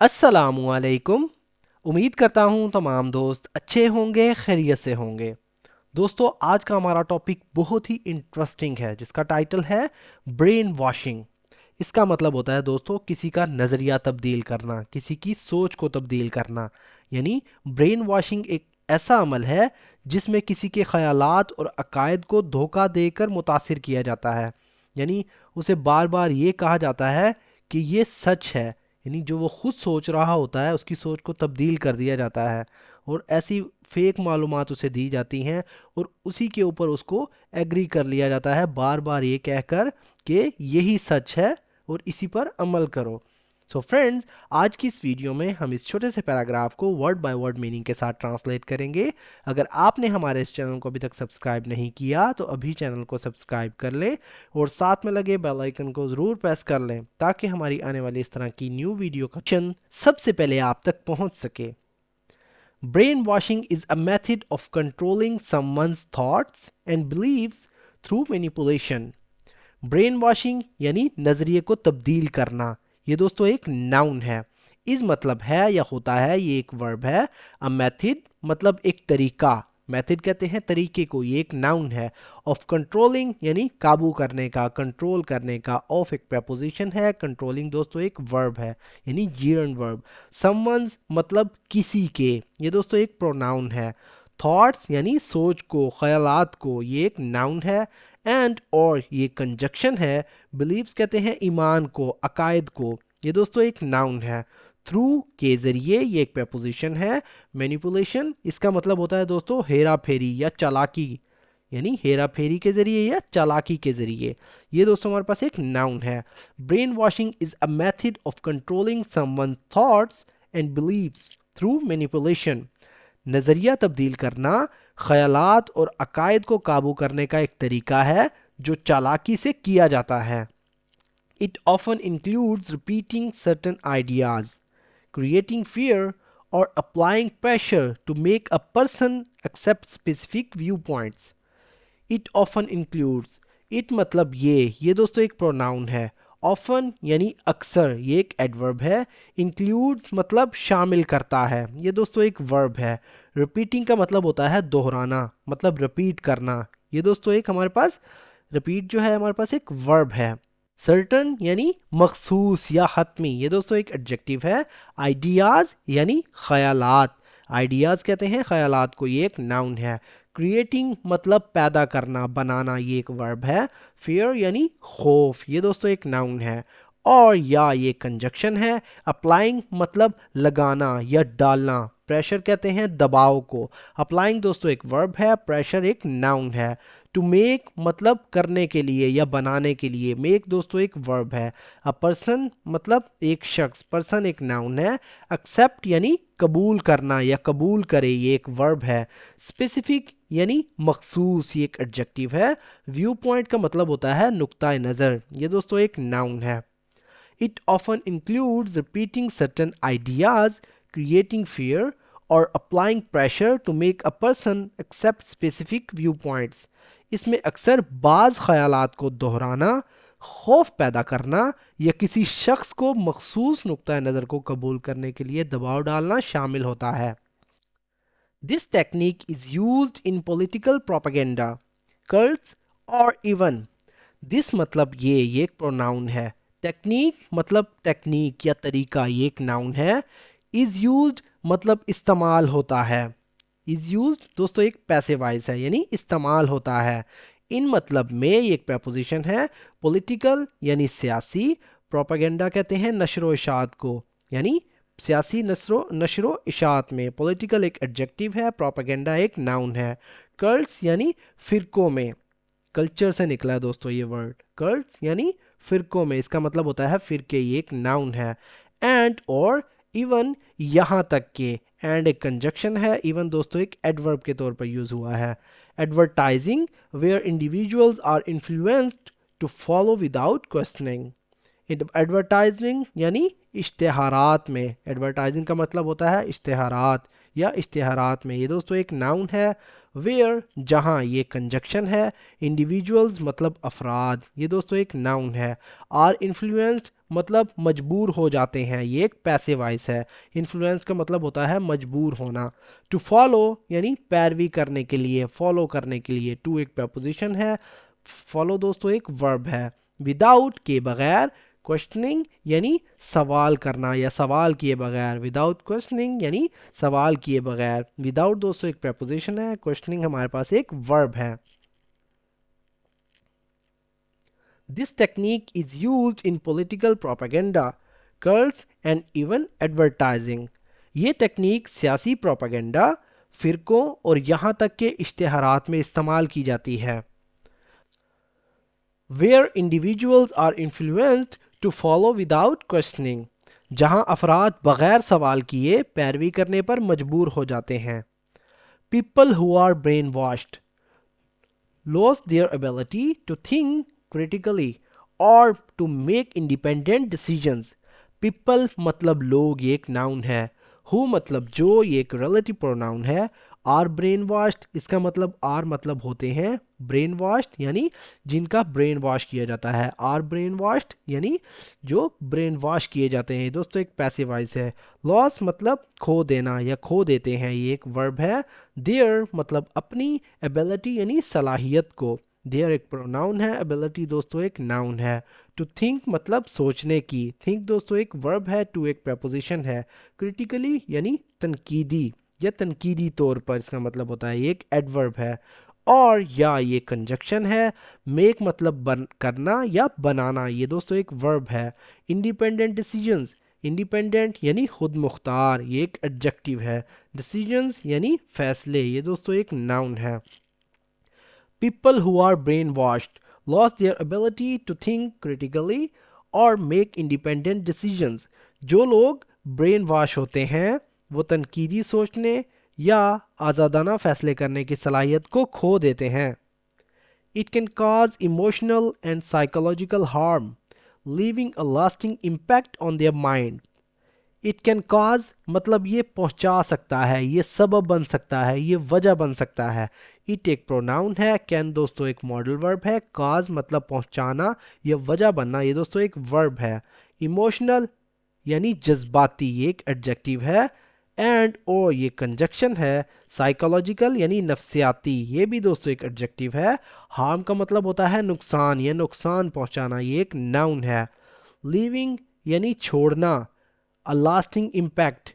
अस्सलामुअलैकुम। उम्मीद करता हूँ तमाम दोस्त अच्छे होंगे, खैरियत से होंगे। दोस्तों, आज का हमारा टॉपिक बहुत ही इंटरेस्टिंग है, जिसका टाइटल है ब्रेन वॉशिंग। इसका मतलब होता है दोस्तों किसी का नज़रिया तब्दील करना, किसी की सोच को तब्दील करना। यानी ब्रेन वॉशिंग एक ऐसा अमल है जिसमें किसी के ख़यालात और अकायद को धोखा देकर मुतासिर किया जाता है। यानी उसे बार बार ये कहा जाता है कि ये सच है। यानी जो वो खुद सोच रहा होता है उसकी सोच को तब्दील कर दिया जाता है और ऐसी फेक मालूमात उसे दी जाती हैं और उसी के ऊपर उसको एग्री कर लिया जाता है, बार बार ये कहकर कि यही सच है और इसी पर अमल करो। सो फ्रेंड्स, आज की इस वीडियो में हम इस छोटे से पैराग्राफ को वर्ड बाय वर्ड मीनिंग के साथ ट्रांसलेट करेंगे। अगर आपने हमारे इस चैनल को अभी तक सब्सक्राइब नहीं किया तो अभी चैनल को सब्सक्राइब कर लें और साथ में लगे बेल आइकन को ज़रूर प्रेस कर लें ताकि हमारी आने वाली इस तरह की न्यू वीडियो का नोटिफिकेशन सबसे पहले आप तक पहुंच सके। Brainwashing is a method of controlling someone's thoughts and beliefs through manipulation. Brain washing यानी नज़रिए को तब्दील करना, ये दोस्तों एक नाउन है। इस मतलब है या होता है, ये एक वर्ब है। अ मेथड मतलब एक तरीका, मेथड कहते हैं तरीके को, ये एक नाउन है। ऑफ कंट्रोलिंग यानी काबू करने का, कंट्रोल करने का। ऑफ एक प्रपोजिशन है, कंट्रोलिंग दोस्तों एक वर्ब है यानी जीरन वर्ब। समवंस मतलब किसी के, ये दोस्तों एक प्रोनाउन है। थॉट्स यानी सोच को, ख्यालात को, ये एक नाउन है। एंड और ये कंजक्शन है। बिलीव्स कहते हैं ईमान को, अकायद को, ये दोस्तों एक नाउन है। थ्रू के ज़रिए, ये एक प्रपोजिशन है। मैनिपुलेशन इसका मतलब होता है दोस्तों हेरा फेरी या चालाकी, यानी हेरा फेरी के ज़रिए या चालाकी के ज़रिए, ये दोस्तों हमारे पास एक नाउन है। Brain washing is a method of controlling someone thoughts and beliefs through manipulation. नज़रिया तब्दील करना ख्यालात और अकायद को काबू करने का एक तरीका है जो चालाकी से किया जाता है। It often includes repeating certain ideas, creating fear, or applying pressure to make a person accept specific viewpoints. It often includes, it मतलब ये दोस्तों एक प्रोनाउन है। ऑफन यानी अक्सर, ये एक एडवर्ब है। इंक्लूड्स मतलब शामिल करता है, ये दोस्तों एक वर्ब है। रिपीटिंग का मतलब होता है दोहराना, मतलब रिपीट करना, ये दोस्तों एक हमारे पास रिपीट जो है हमारे पास एक वर्ब है। सर्टन यानी मखसूस या हतमी, ये दोस्तों एक एडजेक्टिव है। आइडियाज यानी ख्यालात, आइडियाज कहते हैं ख्यालात को, ये एक नाउन है। क्रिएटिंग मतलब पैदा करना, बनाना, ये एक वर्ब है। फियर यानी खौफ, ये दोस्तों एक नाउन है। और या ये कंजक्शन है। अप्लाइंग मतलब लगाना या डालना। प्रेशर कहते हैं दबाव को। अप्लाइंग दोस्तों एक वर्ब है, प्रेशर एक नाउन है। टू मेक मतलब करने के लिए या बनाने के लिए, मेक दोस्तों एक वर्ब है। अ पर्सन मतलब एक शख्स, पर्सन एक नाउन है। एक्सेप्ट यानी कबूल करना या कबूल करे, ये एक वर्ब है। स्पेसिफिक यानी मखसूस, ये एक एडजेक्टिव है। व्यू पॉइंट का मतलब होता है नुक्ता नज़र, ये दोस्तों एक नाउन है। It often includes repeating certain ideas, creating fear, or applying pressure to make a person accept specific viewpoints. इसमें अक्सर बाज़ ख़यालात को दोहराना, खौफ पैदा करना या किसी शख्स को मखसूस नुक्ता नज़र को कबूल करने के लिए दबाव डालना शामिल होता है। This technique is used in political propaganda, cults or even this मतलब ये एक प्रोनाउन है। टेक्निक मतलब टेक्निक या तरीका, ये एक नाउन है। इज़ यूज्ड मतलब इस्तेमाल होता है। इज़ यूज्ड दोस्तों एक पैसिव वॉइस है यानी इस्तेमाल होता है। इन मतलब में ये एक प्रपोजिशन है। पॉलिटिकल यानी सियासी। प्रोपेगेंडा कहते हैं नशरो इशात को, यानी सियासी नशरो इशात में। पॉलिटिकल एक एडजेक्टिव है, प्रोपेगेंडा एक नाउन है। कल्ट्स यानी फिरकों में, कल्चर से निकला है दोस्तों ये वर्ड। कल्ट्स यानी फिरकों में, इसका मतलब होता है फिरके, ये एक नाउन है। एंड और इवन यहाँ तक के, एंड एक कंजक्शन है। इवन दोस्तों एक एडवर्ब के तौर पर यूज हुआ है। Advertising where individuals are influenced to follow without questioning. Advertising यानी इश्तेहारात में, एडवर्टाइजिंग का मतलब होता है इश्तेहारात या इश्तेहारात में, ये दोस्तों एक नाउन है। वेयर जहाँ, ये कंजक्शन है। इंडिविजुअल्स मतलब अफराद, ये दोस्तों एक नाउन है। आर इन्फ्लुएंस्ड मतलब मजबूर हो जाते हैं, ये एक पैसिव वॉइस है। इन्फ्लुएंस का मतलब होता है मजबूर होना। टू फॉलो यानी पैरवी करने के लिए, फॉलो करने के लिए। टू एक प्रपोजिशन है, फॉलो दोस्तों एक वर्ब है। विदाउट के बगैर, क्वेश्चनिंग यानी सवाल करना या सवाल किए बगैर। विदाउट क्वेश्चनिंग यानी सवाल किए बगैर। विदाउट दोस्तों एक प्रपोजिशन है, क्वेश्चनिंग हमारे पास एक वर्ब है। This technique is used in political propaganda, cults and even advertising. ये टेक्निक सियासी प्रोपेगेंडा, फिरकों और यहाँ तक के इश्तेहारात में इस्तेमाल की जाती है। Where individuals are influenced to follow without questioning. जहाँ अफराद बगैर सवाल किए पैरवी करने पर मजबूर हो जाते हैं। People who are brainwashed lost their ability to think critically or to make independent decisions. People मतलब लोग, ये एक नाउन है। who मतलब जो, ये एक relative pronoun है। are brainwashed, इसका मतलब are मतलब होते हैं brainwashed यानी जिनका brain wash किया जाता है। are brainwashed यानी जो brain wash किए जाते हैं। दोस्तों एक पैसिव वॉइस है। लॉस मतलब खो देना या खो देते हैं, ये एक वर्ब है। देयर मतलब अपनी, एबिलिटी यानी सलाहियत को। देयर एक प्रोनाउन है, एबिलिटी दोस्तों एक नाउन है। टू थिंक मतलब सोचने की, थिंक दोस्तों एक वर्ब है। टू एक प्रपोजिशन है। क्रिटिकली यानी तनकीदी या तनकीदी तौर पर, इसका मतलब होता है, ये एक एडवर्ब है। और या ये कंजक्शन है। मेक मतलब करना या बनाना, ये दोस्तों एक वर्ब है। इंडिपेंडेंट डिसीजंस, इंडिपेंडेंट यानी खुद मुख्तार, ये एक एडजेक्टिव है। डिसीजंस यानी फैसले, ये दोस्तों एक नाउन है। People who are brainwashed lost their ability to think critically or make independent decisions. जो लोग ब्रेन वॉश होते हैं वो तनकीदी सोचने या आज़ादाना फैसले करने की सलाहियत को खो देते हैं। It can cause emotional and psychological harm, leaving a lasting impact on their mind. It can cause मतलब ये पहुंचा सकता है, ये सबब बन सकता है, ये वजह बन सकता है। इट एक प्रोनाउन है। कैन दोस्तों एक मॉडल वर्ब है। काज मतलब पहुंचाना या वजह बनना, ये दोस्तों एक वर्ब है। इमोशनल यानी जज्बाती, ये एक एडजेक्टिव है। एंड और ये कंजक्शन है। साइकोलॉजिकल यानी नफ्सियाती, ये भी दोस्तों एक एडजेक्टिव है। हार्म का मतलब होता है नुकसान या नुकसान पहुंचाना, ये एक नाउन है। लिविंग यानी छोड़ना। अ लास्टिंग इम्पैक्ट,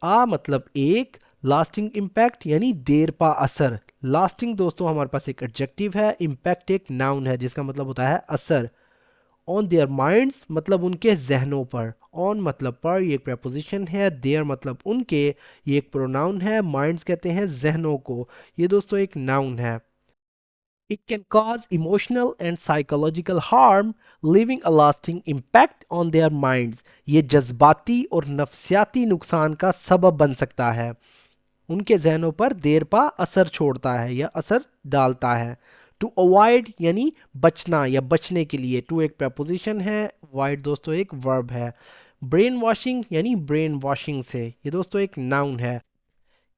आ मतलब एक, लास्टिंग इम्पैक्ट यानी देर पा असर। लास्टिंग दोस्तों हमारे पास एक एडजेक्टिव है, इम्पैक्ट एक नाउन है जिसका मतलब होता है असर। ऑन देयर माइंड्स मतलब उनके जहनों पर। ऑन मतलब पर, ये एक प्रपोजिशन है। देयर मतलब उनके, ये एक प्रोनाउन है। माइंड्स कहते हैं जहनों को, ये दोस्तों एक नाउन है। It can cause emotional and psychological harm, leaving a lasting impact on their minds. ये जज्बाती और नफ्सियाती नुकसान का सबब बन सकता है, उनके जहनों पर देर पा असर छोड़ता है या असर डालता है। टू अवॉइड यानी बचना या बचने के लिए। टू एक प्रपोजिशन है, अवॉइड दोस्तों एक वर्ब है। ब्रेन वॉशिंग यानी ब्रेन वॉशिंग से, ये दोस्तों एक नाउन है।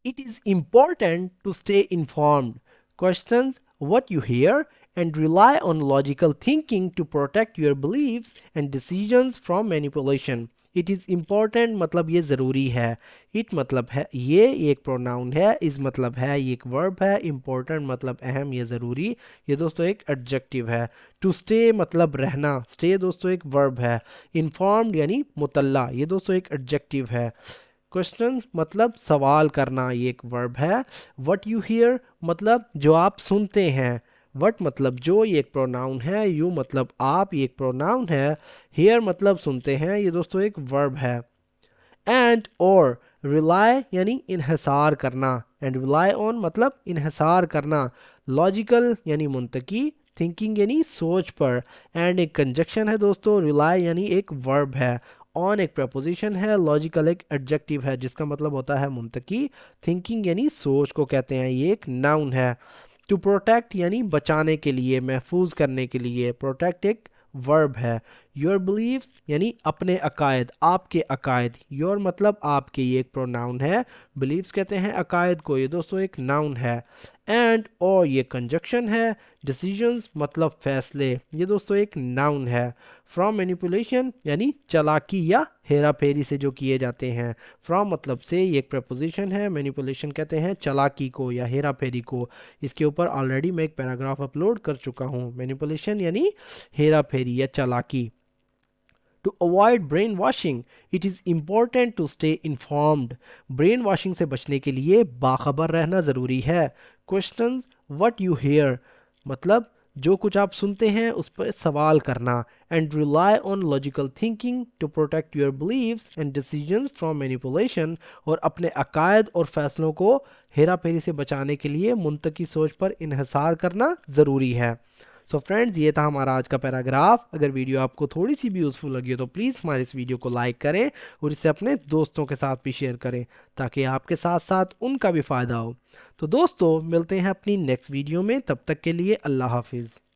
It is important to stay informed, questions what you hear, and rely on logical thinking to protect your beliefs and decisions from manipulation. It is important मतलब ये ज़रूरी है। It मतलब है ये एक प्रोनाउन है। is मतलब है ये एक वर्ब है। important मतलब अहम या ज़रूरी, ये दोस्तों एक एडजेक्टिव है। To stay मतलब रहना, stay दोस्तों एक वर्ब है। Informed यानी मुतल्ला, ये दोस्तों एक एडजेक्टिव है। क्वेश्चन मतलब सवाल करना, ये एक वर्ब है। वट यू हियर मतलब जो आप सुनते हैं। वट मतलब जो, ये एक प्रोनाउन है। यू मतलब आप, ये एक प्रोनाउन है। हियर मतलब सुनते हैं, ये दोस्तों एक वर्ब है। एंड और रिलाई यानी इन्हसार करना। एंड रिलाई ऑन मतलब इन्हसार करना। लॉजिकल यानी मुंतकी, थिंकिंग यानी सोच पर। एंड एक कंजक्शन है दोस्तों। रिलाई यानी एक वर्ब है। ऑन एक प्रपोजिशन है। लॉजिकल एक एडजेक्टिव है जिसका मतलब होता है मुंतकी। थिंकिंग यानी सोच को कहते हैं, ये एक नाउन है। टू प्रोटेक्ट यानी बचाने के लिए, महफूज करने के लिए। प्रोटेक्ट एक वर्ब है। योर बिलीव्स यानी अपने अकायद, आपके अकायद। योर मतलब आपके, ये एक प्रोनाउन है। बिलीव्स कहते हैं अकायद को, ये दोस्तों एक नाउन है। एंड और ये कंजक्शन है। डिसीजंस मतलब फैसले, ये दोस्तों एक नाउन है। फ्रॉम मैनिपुलेशन यानी चालाकी या हेरा फेरी से जो किए जाते हैं। फ्रॉम मतलब से, ये एक प्रपोजिशन है। मैनिपुलेशन कहते हैं चालाकी को या हेरा फेरी को। इसके ऊपर ऑलरेडी मैं एक पैराग्राफ अपलोड कर चुका हूँ। मैनिपुलेशन यानी हेरा फेरी या चालाकी। To avoid brainwashing, it is important to stay informed. Brain washing से बचने के लिए बाखबर रहना ज़रूरी है। Questions what you hear मतलब जो कुछ आप सुनते हैं उस पर सवाल करना। And rely on logical thinking to protect your beliefs and decisions from manipulation, और अपने अकायद और फैसलों को हेरा फेरी से बचाने के लिए मुंतकी सोच पर इन्हिसार करना ज़रूरी है। सो फ्रेंड्स, ये था हमारा आज का पैराग्राफ। अगर वीडियो आपको थोड़ी सी भी यूज़फुल लगी हो तो प्लीज़ हमारे इस वीडियो को लाइक करें और इसे अपने दोस्तों के साथ भी शेयर करें, ताकि आपके साथ साथ उनका भी फ़ायदा हो। तो दोस्तों, मिलते हैं अपनी नेक्स्ट वीडियो में, तब तक के लिए अल्लाह हाफिज़।